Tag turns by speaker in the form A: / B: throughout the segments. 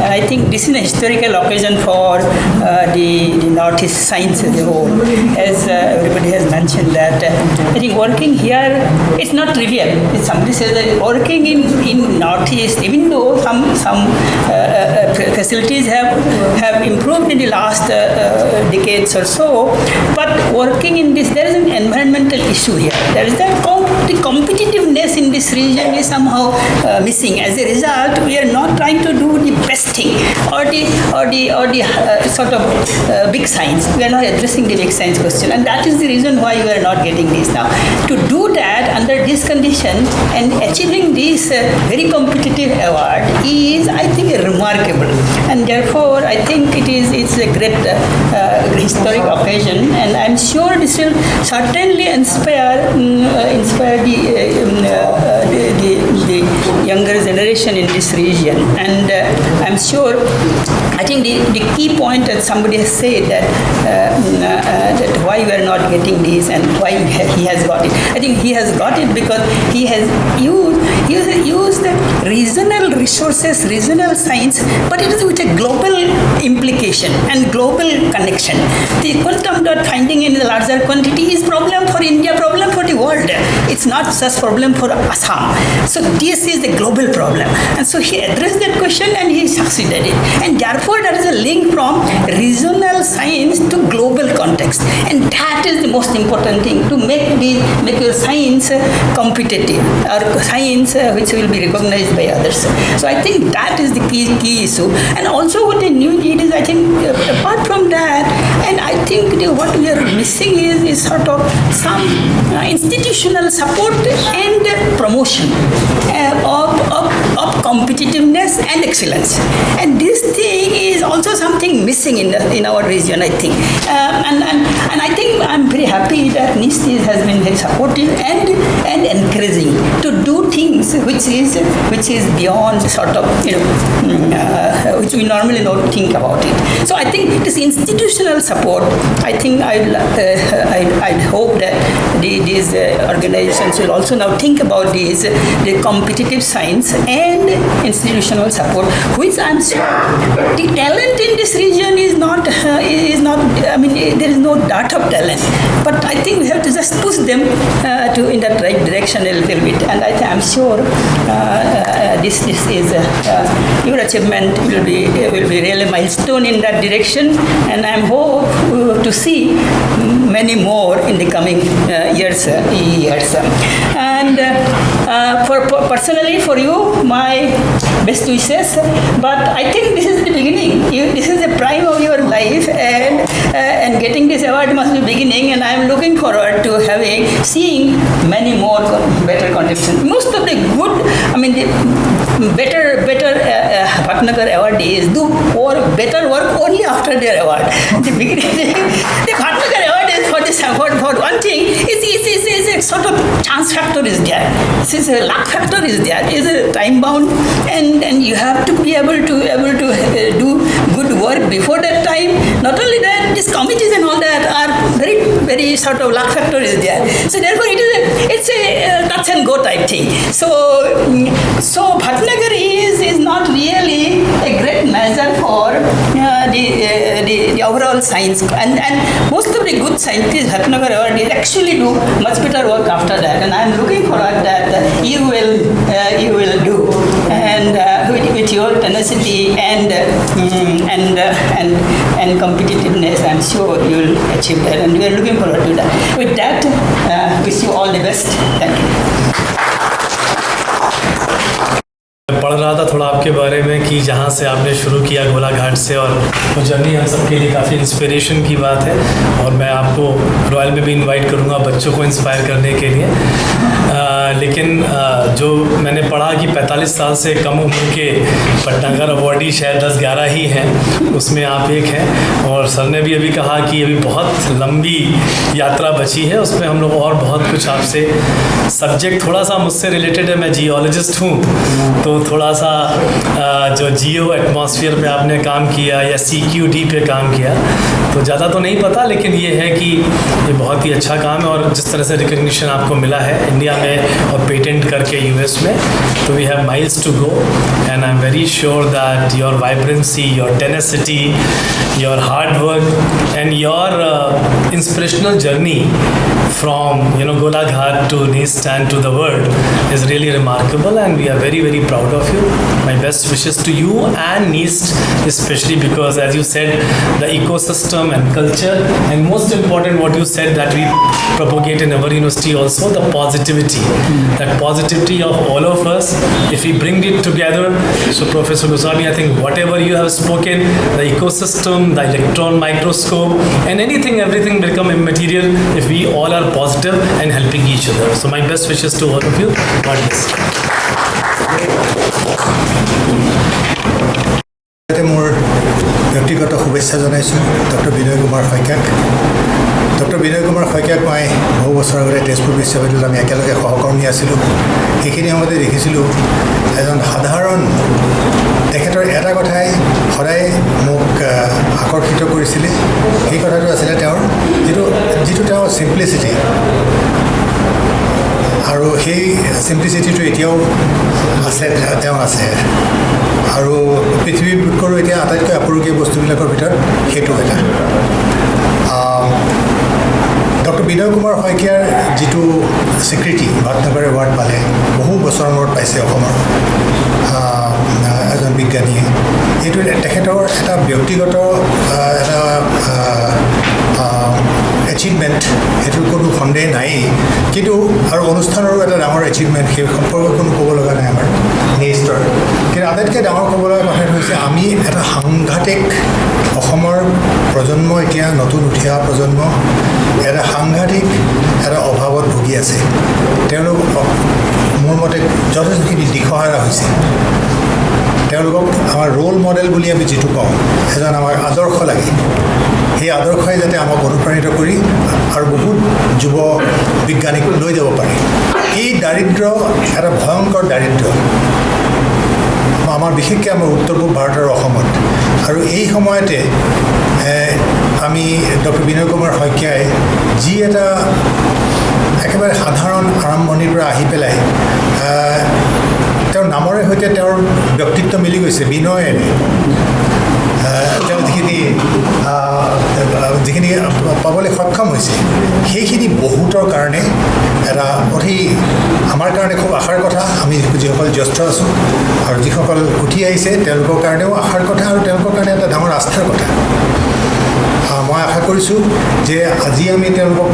A: I think this is a historical occasion for the Northeast science as a whole. As everybody has mentioned that, I think working here, it's not trivial. If somebody says that working in Northeast, even though some facilities have improved in the last decades or so, but working in this, there is an environmental issue here. There is the competitiveness in this region is somehow missing. As a result, we are not trying to do the best thing or the sort of big science. We are not addressing the big science question, and that is the reason why we are not getting this now. To do that under this condition and achieving this very competitive award is, I think, remarkable, and therefore I think it's a great historic occasion, and I'm sure this will certainly inspire the younger generation in this region. And I'm sure, I think the key point that somebody has said that why we are not getting this and why he has got it. I think he has got it because he has used regional resources, regional science, but it is with a global implication and global connection. The quantum dot finding in the larger quantity is problem for India, problem for the world. It's not just problem for Assam. So this is the global problem. And so he addressed that question and he succeeded it. And therefore there is a link from regional science to global context. And that is the most important thing, to make your science competitive, or science which will be recognized by others. So I think that is the key issue. And also what the new need is, I think, apart from that, and I think what we are missing is sort of some institutional support and promotion of competitiveness and excellence. And this thing is also something missing in our region, I think. And I think I'm very happy that NIST has been very supportive and encouraging to do things which is beyond sort of, which we normally don't think about it. So I think this institutional support, I think I'd hope that these organizations will also now think about the competitive science and institutional support, which I'm sure the talent in this region is not, I mean, there is no dearth of talent, but I think we have to just push them in that right direction a little bit. And I'm sure this is your achievement will be really a milestone in that direction, and I hope to see many more in the coming years. And personally for you, my best wishes. But I think this is the beginning. This is the prime of your life, and getting this award must be beginning. And I am looking forward to seeing many more better contributions. Most of the good, I mean, the better Bhatnagar awardees do better work only after their award. The Bhatnagar award is for this award. For one thing, it's a sort of chance factor is there. Since a luck factor is there, is a time bound, and you have to be able to do good work before that time. Not only that, these committees and all that are very, very sort of luck factor is there. So therefore, it's a touch and go type thing. So Bhatnagar is not really a great measure for the overall science, and most of the good scientists, Bhatnagar awardees, actually do much better work after that. And I am looking forward that you will do, and with your tenacity and competitiveness, I'm sure you will achieve that, and we are looking forward to that. With that, wish you all the best. Thank you.
B: पढ़ रहा था थोड़ा आपके बारे में कि जहाँ से आपने शुरू किया गोलाघाट से, और वो जर्नी हम सबके लिए काफ़ी इंस्पिरेशन की बात है, और मैं आपको रॉयल में भी इनवाइट करूँगा बच्चों को इंस्पायर करने के लिए। लेकिन जो मैंने पढ़ा कि 45 साल से कम उम्र के भटनागर अवॉर्डी शायद 10-11 ही हैं, उसमें आप एक हैं। और सर ने भी अभी कहा कि अभी बहुत लंबी यात्रा बची है, उसमें हम लोग और बहुत कुछ आपसे, सब्जेक्ट थोड़ा सा मुझसे रिलेटेड है, मैं जियोलॉजिस्ट हूँ, तो थोड़ा सा जो जियो एटमॉस्फेयर पे आपने काम किया या CQD पे काम किया, तो ज़्यादा तो नहीं पता, लेकिन ये है कि ये बहुत ही अच्छा काम है। और जिस तरह से रिकग्निशन आपको मिला है इंडिया में और पेटेंट करके US में, तो we have miles to go and I am very sure that your vibrancy, your tenacity, your hard work and your inspirational journey from Golaghat to Neestand to the world is really remarkable, and we are very, very proud of you. My best wishes to you and Neest, especially because, as you said, the ecosystem and culture, and most important what you said that we propagate in our university also, the positivity, that positivity of all of us, if we bring it together. So Professor Goswami, I think whatever you have spoken, the ecosystem, the electron microscope, and everything become immaterial if we all are positive and helping each other. So my best wishes to all of you. God bless.
C: মোৰ ব্যক্তিগত শুভেচ্ছা জনাইছোঁ doctor বিনয় কুমাৰ শইকীয়াক। Doctor বিনয় কুমাৰ শইকীয়াক মই বহু বছৰ আগতে তেজপুৰ বিশ্ববিদ্যালয়ত আমি একেলগে সহকৰ্মী আছিলোঁ। সেইখিনি সময়তে দেখিছিলোঁ এজন সাধাৰণ, তেখেতৰ এটা কথাই সদায় মোক আকৰ্ষিত কৰিছিলে। সেই কথাটো আছিলে তেওঁৰ যিটো তেওঁৰ চিম্প্লিচিটি, আৰু সেই চিম্প্লিচিটিটো এতিয়াও আছে, তেওঁ আছে। আৰু পৃথিৱীতকৈও এতিয়া আটাইতকৈ আপুৰুগীয়া বস্তুবিলাকৰ ভিতৰত সেইটো এটা। ডক্টৰ বিনয় কুমাৰ শইকীয়াৰ যিটো স্বীকৃতি ভাটনগৰ এৱাৰ্ড পালে, বহু বছৰৰ মূৰত পাইছে অসমৰ এজন বিজ্ঞানীয়ে, এইটো তেখেতৰ এটা ব্যক্তিগত এটা এচিভমেণ্ট, সেইটোৰ কোনো সন্দেহ নাই। কিন্তু আৰু অনুষ্ঠানৰো এটা ডাঙৰ এচিভমেণ্ট, সেই সম্পৰ্কে কোনো ক'ব লগা নাই আমাৰ নেক্সটৰ। কিন্তু আটাইতকৈ ডাঙৰ ক'ব লগা কথাটো হৈছে আমি এটা সাংঘাতিক অসমৰ প্ৰজন্ম, এতিয়া নতুন উঠি অহা প্ৰজন্ম এটা সাংঘাতিক এটা অভাৱত ভুগি আছে। তেওঁলোক মোৰ মতে যথেষ্টখিনি দিশহাৰা হৈছে। তেওঁলোকক আমাৰ ৰোল মডেল বুলি আমি যিটো কওঁ, এজন আমাৰ আদৰ্শ লাগে। সেই আদৰ্শই যাতে আমাক অনুপ্ৰাণিত কৰি আৰু বহুত যুৱ বিজ্ঞানীক লৈ যাব পাৰে। এই দাৰিদ্ৰ এটা ভয়ংকৰ দাৰিদ্ৰ আমাৰ, বিশেষকৈ আমাৰ উত্তৰ পূব ভাৰতৰ অসমত। আৰু এই সময়তে আমি ডক্টৰ বিনয় কুমাৰ শইকীয়াই যি এটা একেবাৰে সাধাৰণ আৰম্ভণিৰ পৰা আহি পেলাই তেওঁৰ নামৰে সৈতে তেওঁৰ ব্যক্তিত্ব মিলি গৈছে বিনয়েৰে। তেওঁ যিখিনি পাবলৈ সক্ষম হৈছে, সেইখিনি বহুতৰ কাৰণে এটা অতি আমাৰ কাৰণে খুব আশাৰ কথা। আমি যিসকল জ্যেষ্ঠ আছোঁ আৰু যিসকল উঠি আহিছে, তেওঁলোকৰ কাৰণেও আশাৰ কথা, আৰু তেওঁলোকৰ কাৰণে এটা ডাঙৰ আস্থাৰ কথা। মই আশা কৰিছোঁ যে আজি আমি তেওঁলোকক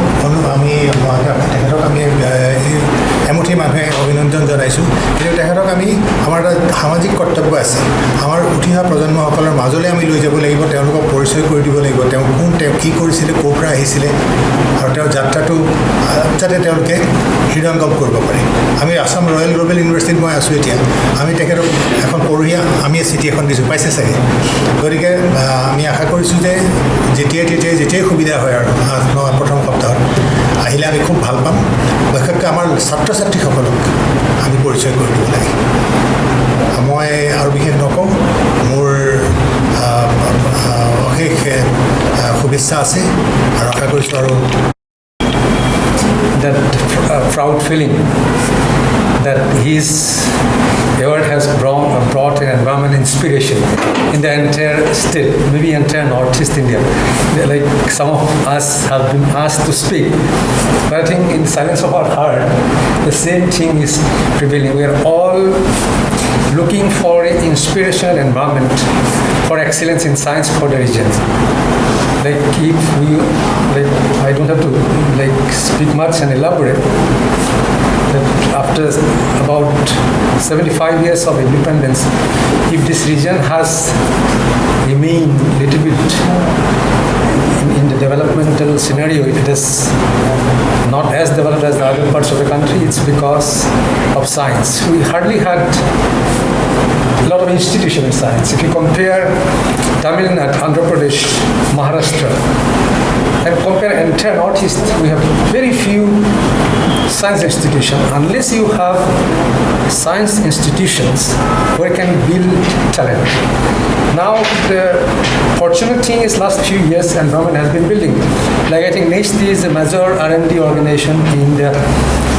C: তেখেতক আমি এমুঠি মানুহে অভিনন্দন জনাইছোঁ, কিন্তু তেখেতক আমি আমাৰ এটা সামাজিক কৰ্তব্য আছে। আমাৰ উঠি অহা প্ৰজন্মসকলৰ মাজলৈ আমি লৈ যাব লাগিব, তেওঁলোকক পৰিচয় কৰি দিব লাগিব, তেওঁ কোন, তেওঁ কি কৰিছিলে, ক'ৰ পৰা আহিছিলে, আৰু তেওঁৰ যাত্ৰাটো যাতে তেওঁলোকে হৃদয়ংগম কৰিব পাৰে। আমি আসাম ৰয়েল গ্ল'বেল ইউনিভাৰ্চিটিত মই আছোঁ এতিয়া, আমি তেখেতক এখন পঢ়ি আমি চিঠি এখন দিছোঁ, পাইছে চাগে। গতিকে আমি আশা কৰিছোঁ যে যেতিয়াই সুবিধা হয় আৰু প্ৰথম সপ্তাহত আহিলে আমি খুব ভাল পাম। বিশেষকৈ আমাৰ ছাত্ৰ ছাত্ৰীসকলক আমি পৰিচয় কৰি দিব লাগে। মই আৰু বিশেষ নকওঁ, মোৰ অশেষ শুভেচ্ছা আছে আৰু আশা কৰিছোঁ। আৰু
D: that proud feeling that his award has brought an environment inspiration in the entire state, maybe entire Northeast India. Like some of us have been asked to speak, but I think in the silence of our heart, the same thing is prevailing. We are all looking for an inspirational environment for excellence in science for the region. Like if we, like I don't have to like speak much and elaborate, that after about 75 years of independence, if this region has remained little bit in the developmental scenario, if it is not as developed as the other parts of the country, it's because of science. We hardly had a lot of institutions in science. If you compare Tamil Nadu, Andhra Pradesh, Maharashtra, and compare entire Northeast, we have very few science institutions. Unless you have science institutions where you can build talent. Now the fortunate thing is last few years environment has been building. Like I think NEST is a major R&D organization in the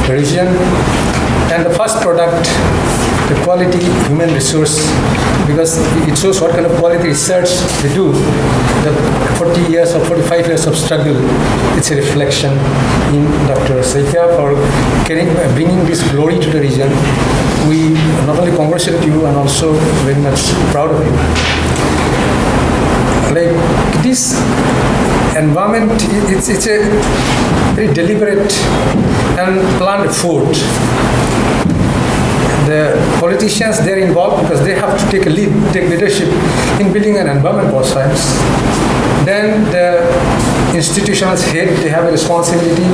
D: region, and the first product, the quality human resource, because it shows what kind of quality research they do. The 40 years or 45 years of struggle, it's a reflection in Dr. Saikia for bringing this glory to the region. We not only congratulate you and also very much proud of you. Like this environment, it's a very deliberate and planned effort. The politicians, they're involved because they have to take leadership in building an environment for science. Then the institutional head, they have a responsibility.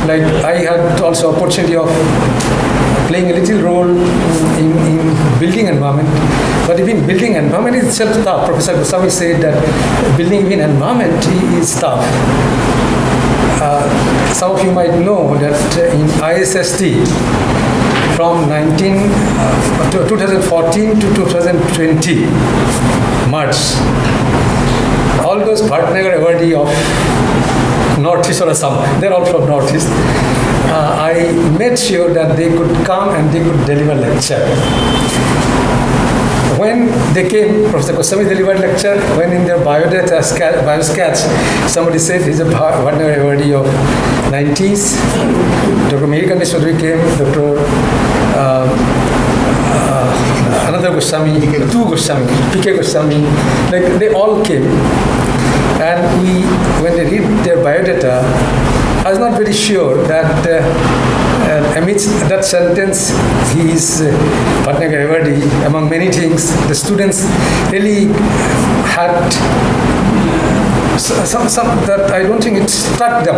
D: Like I had also opportunity of playing a little role in building environment. But even building environment is itself tough. Professor Goswami said that building an environment is tough. Some of you might know that in ISST, from 2014 to 2020, March, all those Bhatnagar awardee of Northeast or Assam, they're all from Northeast. I made sure that they could come and they could deliver lecture. When they came, Professor Goswami delivered lecture. When in their biosketch, somebody said he's a Bhatnagar awardee of 90s. Dr. Mehrikandi Chaudhary came, Dr. Another Goswami, two Goswami, PK Goswami, like they all came. And when they read their biodata, I was not very sure that amidst that sentence, he is Bhatnagar awardee. Among many things, the students really had some that I don't think it struck them.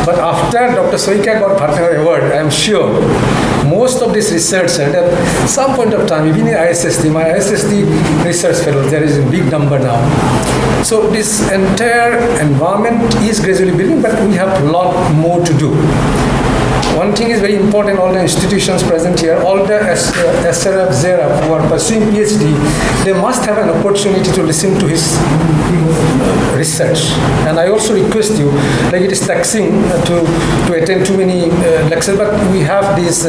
D: But after Dr. Saikia got Bhatnagar award, I am sure most of this research at some point of time, even in ISST, my ISST research fellows, there is a big number now. So this entire environment is gradually building, but we have a lot more to do. One thing is very important, all the institutions present here, all the SRF, ZERF who are pursuing PhD, they must have an opportunity to listen to his research. And I also request you, like it is taxing to attend too many lectures, but we have this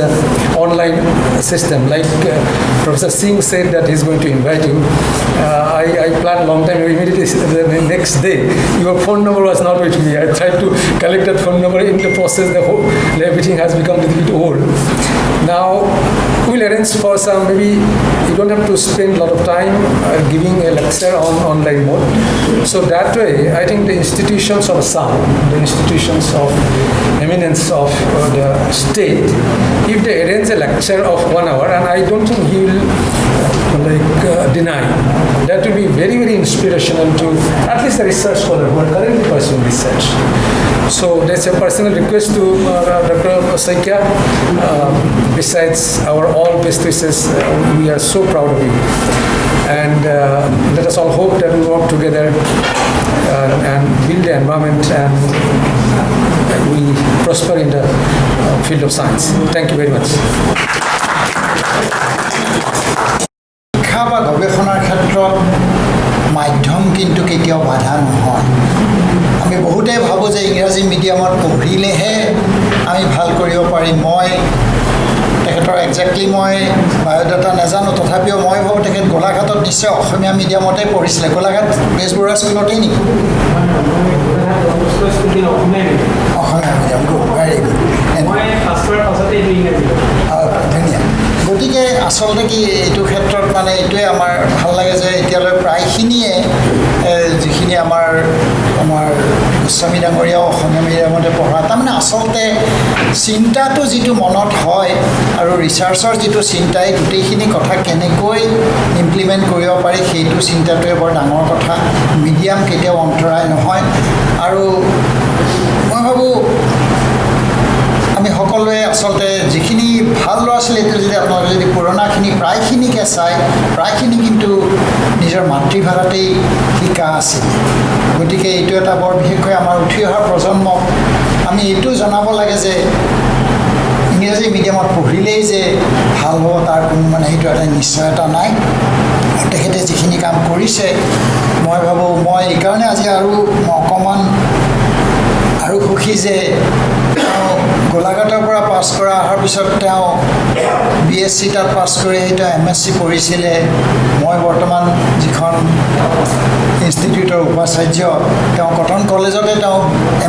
D: online system. Like Professor Singh said that he's going to invite you. I planned a long time, immediately the next day, your phone number was not with me. I tried to collect that phone number. In the process, everything has become a little bit old. Now, we'll arrange for some, maybe you don't have to spend a lot of time giving a lecture on online mode. So that way, I think the institutions of Assam, the institutions of eminence of the state, if they arrange a lecture of 1 hour, and I don't think he will deny, that will be very, very inspirational to at least the research scholar who are currently pursuing research. So that's a personal request to Dr. Saikia. Besides our all best wishes, we are so proud of you. And let us all hope that we work together and build the environment and we prosper in the field of science. Thank you very much.
E: শিক্ষা বা গৱেষণাৰ ক্ষেত্ৰত মাধ্যম কিন্তু কেতিয়াও বাধা নহয়। আমি বহুতে ভাবোঁ যে ইংৰাজী মিডিয়ামত পঢ়িলেহে আমি ভাল কৰিব পাৰিম। মই তেখেতৰ একজেক্টলি মই বায়'ডাটা নাজানো, তথাপিও মই ভাবোঁ তেখেত গোলাঘাটত নিশ্চয় অসমীয়া মিডিয়ামতে পঢ়িছিলে। গোলাঘাট বেজবৰুৱা স্কুলতেই নেকি? অসমীয়া মিডিয়াম, গুড, ভেৰি গুড, ধুনীয়া। গতিকে আচলতে কি এইটো ক্ষেত্ৰত মানে এইটোৱে আমাৰ ভাল লাগে যে এতিয়ালৈ প্ৰায়খিনিয়ে যিখিনি আমাৰ গোস্বামী ডাঙৰীয়াও অসমীয়া মিডিয়ামতে পঢ়া, তাৰমানে আচলতে চিন্তাটো যিটো মনত হয় আৰু ৰিচাৰ্চৰ যিটো চিন্তাই গোটেইখিনি কথা কেনেকৈ ইমপ্লিমেণ্ট কৰিব পাৰি সেইটো চিন্তাটোৱে বৰ ডাঙৰ কথা। মিডিয়াম কেতিয়াও অন্তৰায় নহয়। আৰু মই ভাবোঁ আমি সকলোৱে আচলতে যিখিনি ভাল ল'ৰা ছোৱালী যদি আপোনালোকে যদি পুৰণাখিনি প্ৰায়খিনিকে চায় প্ৰায়খিনি কিন্তু নিজৰ মাতৃভাষাতেই শিকা আছিল গতিকে এইটো এটা বৰ বিশেষকৈ আমাৰ উঠি অহা প্ৰজন্মক আমি এইটো জনাব লাগে যে ইংৰাজী মিডিয়ামত পঢ়িলেই যে ভাল হ'ব তাৰ কোনো মানে সেইটো এটা নিশ্চয়তা নাই তেখেতে যিখিনি কাম কৰিছে মই ভাবোঁ মই এইকাৰণে আজি আৰু অকণমান আৰু সুখী যে তেওঁ গোলাঘাটৰ পৰা পাছ কৰা অহাৰ পিছত তেওঁ BSc তাত পাছ কৰি তেওঁ MSc পঢ়িছিলে মই বৰ্তমান যিখন ইনষ্টিটিউটৰ উপাচাৰ্য তেওঁ কটন কলেজতে তেওঁ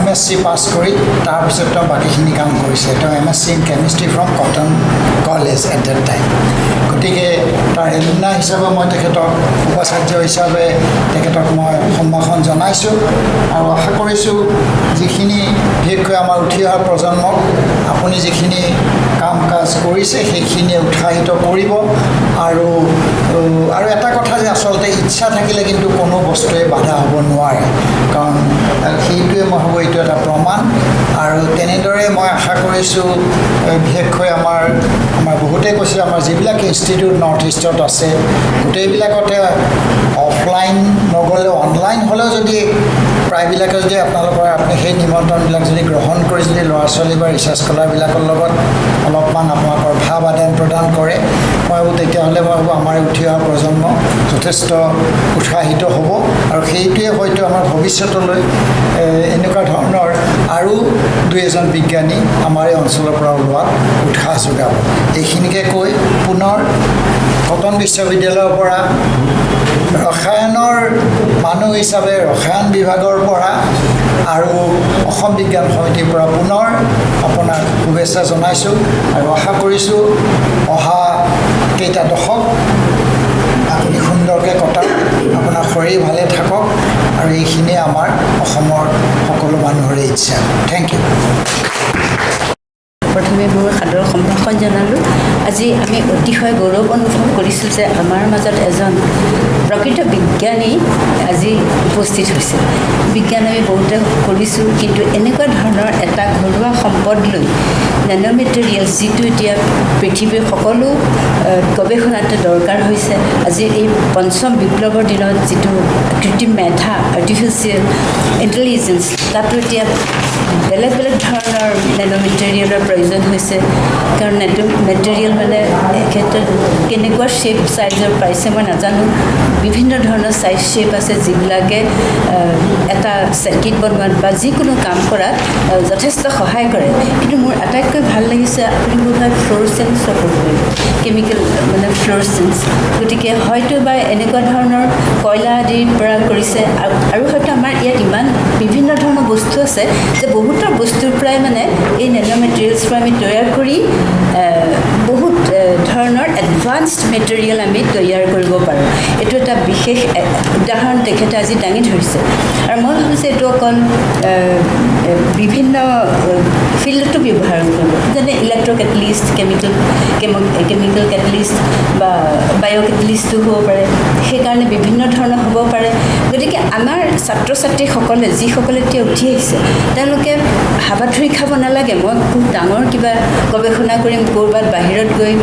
E: MSc পাছ কৰি তাৰপিছত তেওঁ বাকীখিনি কাম কৰিছে তেওঁ MSc in chemistry from cotton college at that time গতিকে তাৰ এলুমনাই হিচাপে মই তেখেতক উপাচাৰ্য হিচাপে তেখেতক মই সম্ভাষণ জনাইছোঁ আৰু আশা কৰিছোঁ যিখিনি বিশেষকৈ আমাৰ উঠি অহা প্ৰজন্মক আপুনি যিখিনি কাম কাজ কৰিছে সেইখিনিয়ে উৎসাহিত কৰিব আৰু এটা কথা যে আচলতে ইচ্ছা থাকিলে কিন্তু কোনো বস্তুৱে বাধা হ'ব নোৱাৰে কাৰণ সেইটোৱে মই ভাবোঁ এইটো এটা প্ৰমাণ আৰু তেনেদৰে মই আশা কৰিছোঁ বিশেষকৈ আমাৰ বহুতেই কৈছে আমাৰ যিবিলাক ইনষ্টিটিউট নৰ্থ ইষ্টত আছে গোটেইবিলাকতে অফলাইন নগ'লেও অনলাইন হ'লেও যদি প্ৰায়বিলাকে যদি আপোনালোকৰ আপুনি সেই নিমন্ত্ৰণবিলাক যদি গ্ৰহণ কৰি যদি ল'ৰা ছোৱালী বা ৰিচাৰ্চ স্কলাৰবিলাকৰ লগত অলপমান আপোনালোকৰ ভাৱ আদান প্ৰদান কৰে মই ভাবোঁ তেতিয়াহ'লে মই ভাবোঁ আমাৰ উঠি অহা প্ৰজন্ম যথেষ্ট উৎসাহিত হ'ব আৰু সেইটোৱে হয়তো আমাৰ ভৱিষ্যতলৈ এনেকুৱা ধৰণৰ আৰু দুই এজন বিজ্ঞানী আমাৰ এই অঞ্চলৰ পৰা ওলোৱাত উৎসাহ যোগাব এইখিনিকে কৈ পুনৰ কটন বিশ্ববিদ্যালয়ৰ পৰা ৰসায়নৰ মানুহ হিচাপে ৰসায়ন বিভাগৰ পৰা আৰু অসম বিজ্ঞান সমিতিৰ পৰা পুনৰ আপোনাক শুভেচ্ছা জনাইছোঁ আৰু আশা কৰিছোঁ অহা কেইটা দশক আপুনি সুন্দৰকৈ কটাওক আপোনাৰ শৰীৰ ভালে থাকক আৰু এইখিনিয়ে আমাৰ অসমৰ সকলো মানুহৰে ইচ্ছা থেংক ইউ
F: প্ৰথমে মোৰ সাদৰ সম্ভাষণ জনালোঁ আজি আমি অতিশয় গৌৰৱ অনুভৱ কৰিছোঁ যে আমাৰ মাজত এজন প্ৰকৃত বিজ্ঞানী আজি উপস্থিত হৈছে বিজ্ঞান আমি বহুতে কৰিছোঁ কিন্তু এনেকুৱা ধৰণৰ এটা ঘৰুৱা সম্পদ লৈ নেনো মেটেৰিয়েলছ যিটো এতিয়া পৃথিৱীৰ সকলো গৱেষণাতে দৰকাৰ হৈছে আজি এই পঞ্চম বিপ্লৱৰ দিনত যিটো কৃত্ৰিম মেধা আৰ্টিফিচিয়েল ইণ্টেলিজেঞ্চ তাতো এতিয়া বেলেগ বেলেগ ধৰণৰ নেনো মেটেৰিয়েলৰ প্ৰয়োজন হৈছে কাৰণ নেনো মেটেৰিয়েল মানে ক্ষেত্ৰত কেনেকুৱা শ্বেপ চাইজৰ পাইছে মই নাজানো বিভিন্ন ধৰণৰ চাইজ শ্বেপ আছে যিবিলাকে এটা চাৰ্কিট বনোৱাত বা যিকোনো কাম কৰাত যথেষ্ট সহায় কৰে কিন্তু মোৰ আটাইতকৈ ভাল লাগিছে আপুনি বোধহয় ফ্ল'ৰচেন্সৰ কেমিকেল মানে ফ্ল'ৰচেন্স গতিকে হয়তো বা এনেকুৱা ধৰণৰ কয়লা আদিৰ পৰা কৰিছে আৰু হয়তো আমাৰ ইয়াত ইমান বিভিন্ন ধৰণৰ বস্তু আছে যে বহুতৰ বস্তুৰ পৰাই মানে এই নেনো মেটেৰিয়েলছ পৰা আমি তৈয়াৰ কৰি বহুত ধৰণৰ এডভান্সড মেটেৰিয়েল আমি তৈয়াৰ কৰিব পাৰোঁ এইটো এটা বিশেষ উদাহৰণ তেখেতে আজি দাঙি ধৰিছে আৰু মই ভাবিছোঁ এইটো অকল বিভিন্ন ফিল্ডতো ব্যৱহাৰ কৰিব যেনে ইলেক্ট্ৰ কেটেলিষ্ট কেমিকেল কেটেলিষ্ট বা বায়' কেটেলিষ্টো হ'ব পাৰে সেইকাৰণে বিভিন্ন ধৰণৰ হ'ব পাৰে গতিকে আমাৰ ছাত্ৰ ছাত্ৰীসকলে যিসকলে এতিয়া উঠি আহিছে তেওঁলোকে হাবাথুৰি খাব নালাগে মই খুব ডাঙৰ কিবা গৱেষণা কৰিম ক'ৰবাত বাহিৰত গৈ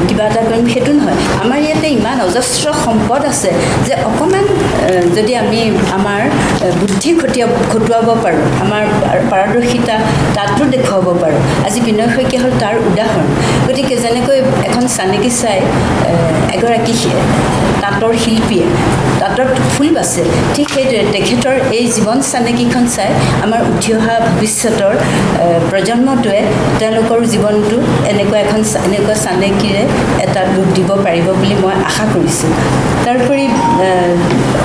F: কিবা এটা কৰিম সেইটো নহয় আমাৰ ইয়াতে ইমান অজস্ৰ সম্পদ আছে যে অকণমান যদি আমি আমাৰ বুদ্ধি খটুৱাব পাৰোঁ আমাৰ পাৰদৰ্শিতা তাতো দেখুৱাব পাৰোঁ আজি বিনয় শইকীয়া হ'ল তাৰ উদাহৰণ গতিকে যেনেকৈ এখন চানেকি চাই এগৰাকী তাঁতৰ শিল্পীয়ে তাঁতত ফুল বাচে ঠিক সেইদৰে তেখেতৰ এই জীৱন চানেকিখন চাই আমাৰ উঠি অহা ভৱিষ্যতৰ প্ৰজন্মটোৱে তেওঁলোকৰ জীৱনটো এনেকুৱা চানেকিৰে এটা ৰূপ দিব পাৰিব বুলি মই আশা কৰিছোঁ তাৰোপৰি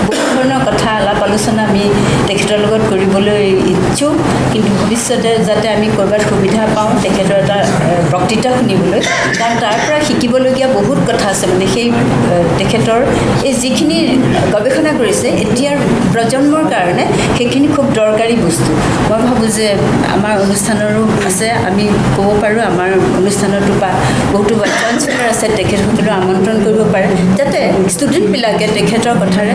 F: বহু ধৰণৰ কথা আলাপ আলোচনা আমি তেখেতৰ লগত কৰিবলৈ ইচ্ছুক কিন্তু ভৱিষ্যতে যাতে আমি ক'ৰবাত সুবিধা পাওঁ তেখেতৰ এটা বক্তৃতা শুনিবলৈ কাৰণ তাৰ পৰা শিকিবলগীয়া বহুত কথা আছে মানে সেই তেখেতৰ এই যিখিনি গৱেষণা কৰিছে এতিয়াৰ প্ৰজন্মৰ কাৰণে সেইখিনি খুব দৰকাৰী বস্তু মই ভাবোঁ যে আমাৰ অনুষ্ঠানৰো আছে আমি ক'ব পাৰোঁ আমাৰ অনুষ্ঠানতো বা বহুতো বাচ্চাঞ্চলৰ আছে তেখেতসকলক আমন্ত্ৰণ কৰিব পাৰে যাতে ষ্টুডেণ্টবিলাকে তেখেতৰ কথাৰে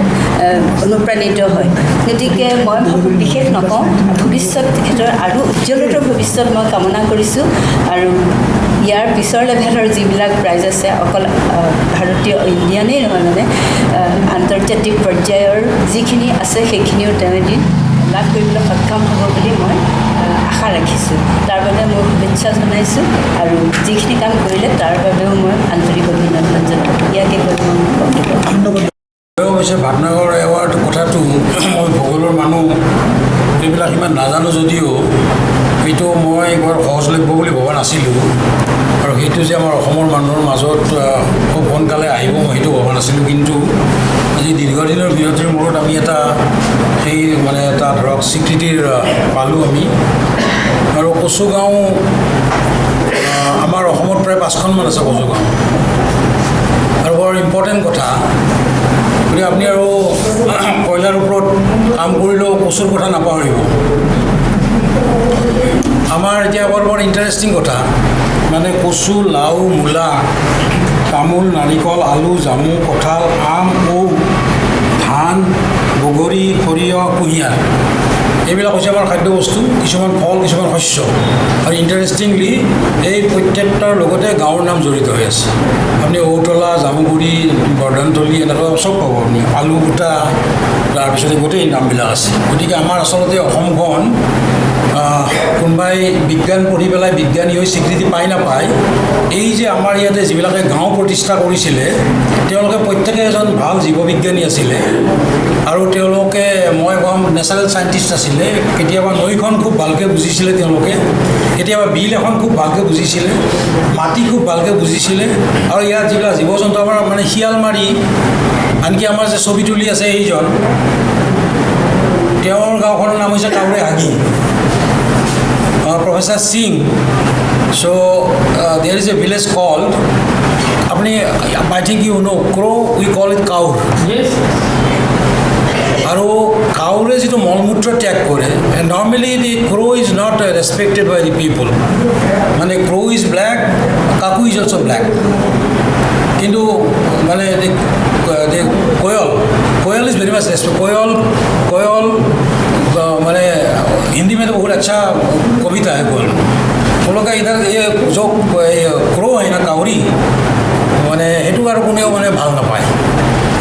F: অনুপ্ৰাণিত অনুপ্ৰাণিত হয় গতিকে মই ভাবোঁ বিশেষ নকওঁ ভৱিষ্যত ক্ষেত্ৰত আৰু উজ্জ্বলতৰ ভৱিষ্যত মই কামনা কৰিছোঁ আৰু ইয়াৰ পিছৰ লেভেলৰ যিবিলাক প্ৰাইজ আছে অকল ভাৰতীয় ইণ্ডিয়ানেই নহয় মানে আন্তৰ্জাতিক পৰ্যায়ৰ যিখিনি আছে সেইখিনিও তেওঁ এদিন লাভ কৰিবলৈ সক্ষম হ'ব বুলি মই আশা ৰাখিছোঁ তাৰ বাবে মই শুভেচ্ছা জনাইছোঁ আৰু যিখিনি কাম কৰিলে তাৰ বাবেও মই আন্তৰিক অভিনন্দন জনাওঁ ইয়াকে কৈ মই
G: অৱশ্যে ভাৱনগৰ এৱাৰ্ড কথাটো মই ভূগোলৰ মানুহ এইবিলাক ইমান নাজানো যদিও এইটো মই বৰ সহজলভ্য বুলি ভবা নাছিলোঁ আৰু সেইটো যে আমাৰ অসমৰ মানুহৰ মাজত খুব সোনকালে আহিব মই সেইটো ভবা নাছিলোঁ কিন্তু আজি দীৰ্ঘদিনৰ বিৰতিৰ মূৰত আমি এটা সেই মানে এটা ধৰক স্বীকৃতিৰ পালোঁ আমি আৰু কচুগাঁও আমাৰ অসমত প্ৰায় 5খনমান আছে কচুগাঁও আৰু বৰ ইম্পৰ্টেণ্ট কথা গতিকে আপুনি আৰু কয়লাৰ ওপৰত কাম কৰিলেও কচুৰ কথা নাপাহৰিব আমাৰ এতিয়া বৰ ইণ্টাৰেষ্টিং কথা মানে কচু লাও মূলা তামোল নাৰিকল আলু জামু কঁঠাল আম ঔ ধান বগৰী সৰিয়হ কুঁহিয়াৰ এইবিলাক হৈছে আমাৰ খাদ্যবস্তু কিছুমান ফল কিছুমান শস্য আৰু ইণ্টাৰেষ্টিংলি এই প্ৰত্যেকটাৰ লগতে গাঁৱৰ নাম জড়িত হৈ আছে আপুনি ঔতলা জামুগুৰি বৰ্ধনতলী এনেকুৱা চব পাব আপুনি আলুগুটা তাৰপিছতে গোটেই নামবিলাক আছে গতিকে আমাৰ আচলতে অসমখন কোনোবাই বিজ্ঞান পঢ়ি পেলাই বিজ্ঞানী হৈ স্বীকৃতি পাই নাপায় এই যে আমাৰ ইয়াতে যিবিলাকে গাঁও প্ৰতিষ্ঠা কৰিছিলে তেওঁলোকে প্ৰত্যেকে এজন ভাল জীৱবিজ্ঞানী আছিলে আৰু তেওঁলোকে মই ক'ম নেচাৰেল চাইণ্টিষ্ট আছিলে কেতিয়াবা নৈখন খুব ভালকৈ বুজিছিলে তেওঁলোকে কেতিয়াবা বিল এখন খুব ভালকৈ বুজিছিলে মাটি খুব ভালকৈ বুজিছিলে আৰু ইয়াত যিবিলাক জীৱ জন্তু আমাৰ মানে শিয়াল মাৰি আনকি আমাৰ যে ছবি তুলি আছে এইজন তেওঁৰ গাঁওখনৰ নাম হৈছে কাউৰে হাগি Professor Singh. So there is a village called, I think you know, crow, we call it cow.
B: Yes.
G: আৰু কাউৰে যিটো মলমূত্ৰ ত্যাগ কৰে normally the crow is not respected by the people মানে crow is black cuckoo is also' black কিন্তু মানে koel is very much respect कोयल मैंने हिंदी में तो बहुत अच्छा कविता है कोयल वो लोग का इधर ये जो क्रो है ना काउरी मैंने সেইটো আৰু কোনেও মানে ভাল নাপায়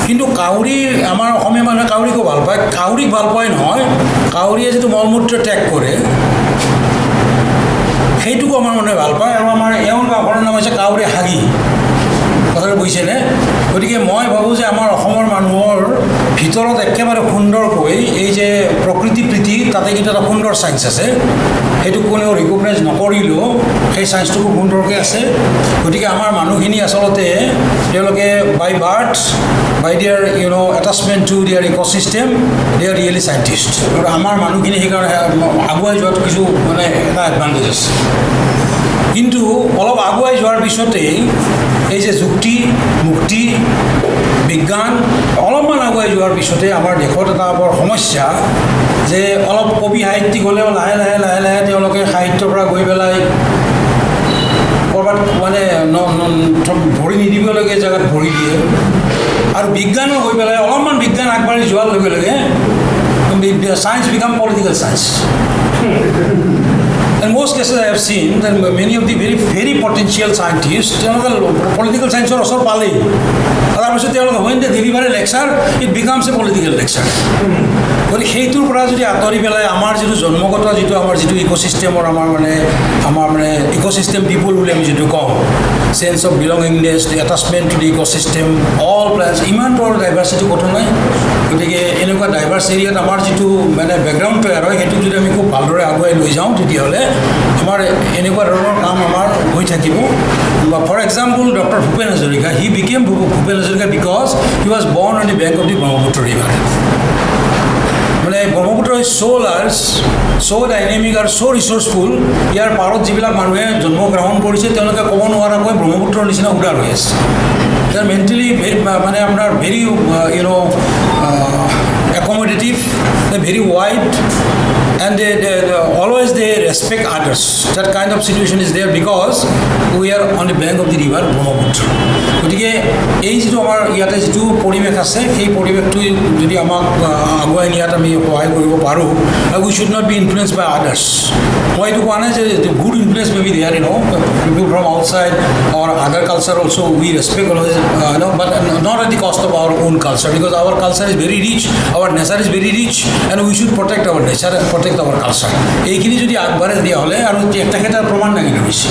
G: কিন্তু কাউৰী আমাৰ অসমীয়া মানুহে কাউৰীকো ভাল পায় কাউৰীক ভাল পায় নহয় কাউৰীয়ে যিটো মলমূত্ৰ ত্যাগ কৰে সেইটোকো আমাৰ মানুহে ভাল পায় আৰু আমাৰ এওঁৰ গাঁওখনৰ নাম হৈছে কাউৰে হাগি কথাটো বুজিছেনে গতিকে মই ভাবোঁ যে আমাৰ অসমৰ মানুহৰ ভিতৰত একেবাৰে সুন্দৰকৈ এই যে প্ৰকৃতি প্ৰীতি তাতে কিন্তু এটা সুন্দৰ চায়েন্স আছে সেইটো কোনেও ৰিকগনাইজ নকৰিলেও সেই চায়েন্সটো খুব সুন্দৰকৈ আছে গতিকে আমাৰ মানুহখিনি আচলতে তেওঁলোকে বাই birth by their attachment to their ecosystem they are really scientist আৰু আমাৰ মানুহখিনি সেইকাৰণে আগুৱাই যোৱাটো কিছু মানে এটা এডভান্টেজ আছে কিন্তু অলপ আগুৱাই যোৱাৰ পিছতেই এই যে যুক্তি মুক্তি বিজ্ঞান অলপমান আগুৱাই যোৱাৰ পিছতে আমাৰ দেশত এটা বৰ সমস্যা যে অলপ কবি সাহিত্যিক হ'লেও লাহে লাহে তেওঁলোকে সাহিত্যৰ পৰা গৈ পেলাই ক'ৰবাত মানে ভৰি নিদিবলগীয়া জেগাত ভৰি দিয়ে আৰু বিজ্ঞানৰ হৈ পেলাই অলপমান বিজ্ঞান আগবাঢ়ি যোৱাৰ লগে লগে science became political science In most cases, I have seen that many of the very potential scientists, political science are also pali. When they deliver a lecture, it becomes a political lecture. But সেইটোৰ পৰা যদি আঁতৰি পেলাই আমাৰ যিটো জন্মগত যিটো আমাৰ যিটো ইক'চিষ্টেমৰ আমাৰ মানে ইক'চিষ্টেম পিপুল বুলি আমি যিটো কওঁ sense of belonging attachment to the ecosystem all plants ইমানটো আৰু ডাইভাৰ্চিটি কথা নাই গতিকে এনেকুৱা ডাইভাৰ্চ এৰিয়াত আমাৰ যিটো মানে বেকগ্ৰাউণ্ড তৈয়াৰ হয় সেইটো যদি আমি খুব ভালদৰে আগুৱাই লৈ যাওঁ তেতিয়াহ'লে আমাৰ এনেকুৱা ধৰণৰ কাম আমাৰ হৈ থাকিব for example doctor Bhupen Hazarika he became Bhupen Hazarika because he was born on the bank of the Brahmaputra river মানে Brahmaputra is so' large so' dynamic আৰু চ' ৰিচৰ্চফুল ইয়াৰ পাৰত যিবিলাক মানুহে জন্মগ্ৰহণ কৰিছে তেওঁলোকে ক'ব নোৱাৰাকৈ ব্ৰহ্মপুত্ৰৰ নিচিনা উদাৰ হৈ আছে দে আৰ মেণ্টেলি মানে আপোনাৰ very একমডেটিভ they're very wide, and always they respect others. That kind of situation is there because we are on the bank of the river Brahmaputra. গতিকে এই যিটো আমাৰ ইয়াতে যিটো পৰিৱেশ আছে সেই পৰিৱেশটো যদি আমাক আগুৱাই নিয়াত আমি সহায় কৰিব পাৰোঁ, we should not be influenced by others. মই এইটো কোৱা নাই যে good influence may be there, people from outside or other culture also we respect always, but not at the cost of our own culture, because our culture is very rich, our nature is very rich, and we should protect our nature and protect our culture. এইখিনি যদি আগবাঢ়াই দিয়া হ'লে আৰু তেখেতে প্ৰমাণ দাঙি ধৰিছে,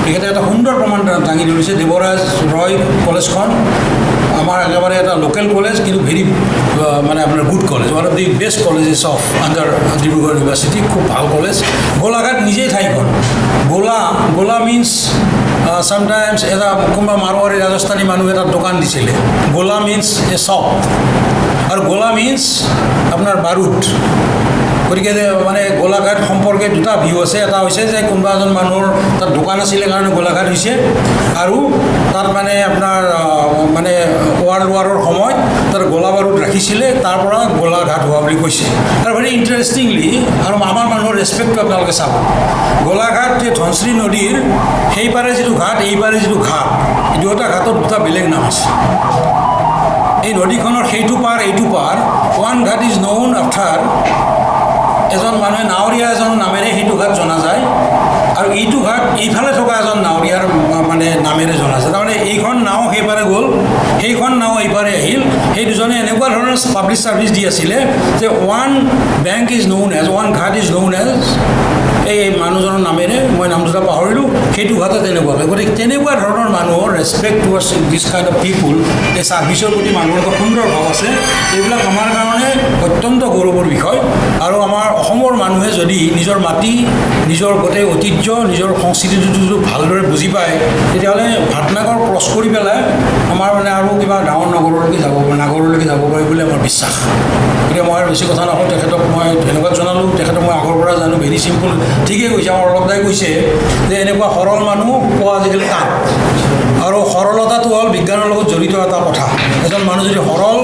G: তেখেতে এটা সুন্দৰ প্ৰমাণ দাঙি ধৰিছে। দেৱৰাজ ৰয় কলেজখন আমাৰ একেবাৰে এটা লোকেল কলেজ, কিন্তু ভেৰি মানে আপোনাৰ good college, one of the best colleges of under Dibrugarh university, খুব ভাল কলেজ। গোলাঘাট নিজেই ঠাইখন, গোলা মিনছ চামটাইমছ এটা কোনোবা মাৰোৱাৰী ৰাজস্থানী মানুহে এটা দোকান দিছিলে, গোলা মিনছ এ শ্বপ, আৰু গোলা মিনছ আপোনাৰ বাৰুদ। গতিকে মানে গোলাঘাট সম্পৰ্কে দুটা ভিউ আছে, এটা হৈছে যে কোনোবা এজন মানুহৰ তাত দোকান আছিলে কাৰণে গোলাঘাট হৈছে, আৰু তাত মানে আপোনাৰ মানে ৱাৰ্ল্ড ৱাৰৰ সময়ত তাত গোলা বাৰুদ ৰাখিছিলে, তাৰ পৰা গোলাঘাট হোৱা বুলি কৈছে। আৰু ভেৰি ইণ্টাৰেষ্টিংলি, আৰু আমাৰ মানুহৰ ৰেচপেক্টটো আপোনালোকে চাব, গোলাঘাট যে ধনশ্ৰী নদীৰ সেইপাৰে যিটো ঘাট এইপাৰে যিটো ঘাট, দুয়োটা ঘাটত দুটা বেলেগ নাম আছে। এই নদীখনৰ সেইটো পাৰ এইটো পাৰ, one ghat is non after এজন মানুহে নাৱৰীয়া এজনৰ নামেৰে সেইটো ঘাট জনা যায়, আৰু এইটো ঘাট এইফালে থকা এজন নাৱৰীয়াৰ মানে নামেৰে জনা যায়। তাৰমানে এইখন নাও সেইপাৰে গ'ল, সেইখন নাও এইপাৰে আহিল, সেই দুজনে এনেকুৱা ধৰণৰ পাব্লিক ছাৰ্ভিচ দি আছিলে যে one bank is known as, one ghat is known as এই মানুহজনৰ নামেৰে, মই নাম দুটা পাহৰিলোঁ, সেইটো ঘাটে তেনেকুৱাকৈ। গতিকে তেনেকুৱা ধৰণৰ মানুহৰ respect towards this kind of people, এই ছাৰ্ভিচৰ প্ৰতি মানুহৰ এটা সুন্দৰ ভাৱ আছে, এইবিলাক আমাৰ কাৰণে অত্যন্ত গৌৰৱৰ বিষয়। আৰু আমাৰ অসমৰ মানুহে যদি নিজৰ মাটি, নিজৰ গোটেই ঐতিহ্য, নিজৰ সংস্কৃতিটো যদি ভালদৰে বুজি পায়, তেতিয়াহ'লে ভাটনাগৰ ক্ৰছ কৰি পেলাই আমাৰ মানে আৰু কিবা ডাঙৰ নাগৰলৈকে যাব পাৰে বুলি আমাৰ বিশ্বাস। গতিকে মই বেছি কথা নকওঁ, তেখেতক মই ধন্যবাদ জনালোঁ। তেখেতক মই আগৰ পৰা জানো, ভেৰি চিম্পল, ঠিকেই কৈছে, আমাৰ অলপ দাই কৈছে যে এনেকুৱা সৰল মানুহ পোৱা আজিকালি টান, আৰু সৰলতাটো হ'ল বিজ্ঞানৰ লগত জড়িত এটা কথা। এজন মানুহ যদি সৰল,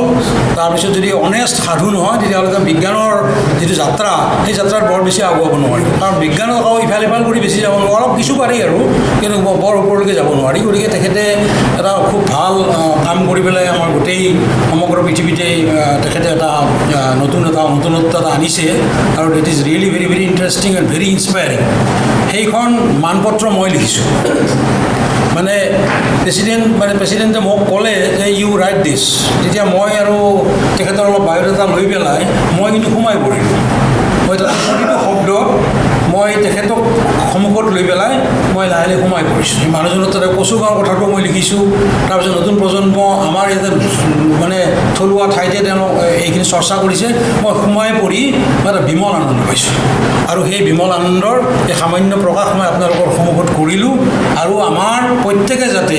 G: তাৰপিছত যদি অনেষ্ট সাধু নহয়, তেতিয়াহ'লে বিজ্ঞানৰ যিটো যাত্ৰা, সেই যাত্ৰাত বৰ বেছি আগুৱাব নোৱাৰিব, কাৰণ বিজ্ঞানক আকৌ ইফাল সিফাল কৰি বেছি যাব নোৱাৰে, অলপ কিছু পাৰি আৰু, কিন্তু বৰ ওপৰলৈকে যাব নোৱাৰি। গতিকে তেখেতে এটা খুব ভাল কাম কৰি পেলাই আমাৰ গোটেই সমগ্ৰ পৃথিৱীতে তেখেতে এটা নতুনত্ব এটা আনিছে, আৰু it is really very very interesting and very inspiring. সেইখন মানপত্ৰ মই লিখিছোঁ, মানে প্ৰেচিডেণ্টে মোক ক'লে যে ইউ ৰাইট দিছ, তেতিয়া মই আৰু তেখেতৰ অলপ বায়'ডাটা লৈ পেলাই মই কিন্তু সোমাই পৰিলোঁ। মই তাত প্ৰতিটো শব্দ মই তেখেতক সন্মুখত লৈ পেলাই মই লাহে লাহে সোমাই পৰিছোঁ। সেই মানুহজনৰ তাতে কচুগাঁৱৰ কথাটো মই লিখিছোঁ, তাৰপিছত নতুন প্ৰজন্ম আমাৰ ইয়াতে মানে থলুৱা ঠাইতে তেওঁলোক এইখিনি চৰ্চা কৰিছে, মই সোমাই পৰি মই এটা বিমল আনন্দ পাইছোঁ, আৰু সেই বিমল আনন্দৰ এই সামান্য প্ৰকাশ মই আপোনালোকৰ সন্মুখত কৰিলোঁ। আৰু আমাৰ প্ৰত্যেকে যাতে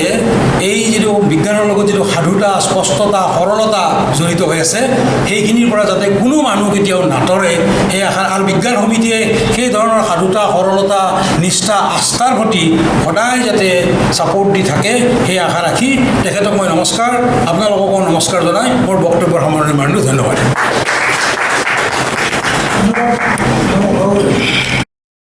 G: এই যিটো বিজ্ঞানৰ লগত যিটো সাধুতা, স্পষ্টতা, সৰলতা জড়িত হৈ আছে, সেইখিনিৰ পৰা যাতে কোনো মানুহ কেতিয়াও নাটৰে, সেই আশা। আৰু বিজ্ঞান সমিতিয়ে সেই ধৰণৰ সাধুতা, সৰলতা, নিষ্ঠা, আস্থাৰ প্ৰতি সদায় যাতে ছাপোৰ্ট দি থাকে, সেই আশা ৰাখি তেখেতক মই নমস্কাৰ, আপোনালোককো নমস্কাৰ জনাই মোৰ বক্তব্যৰ সামৰণি মাৰিলোঁ। ধন্যবাদ।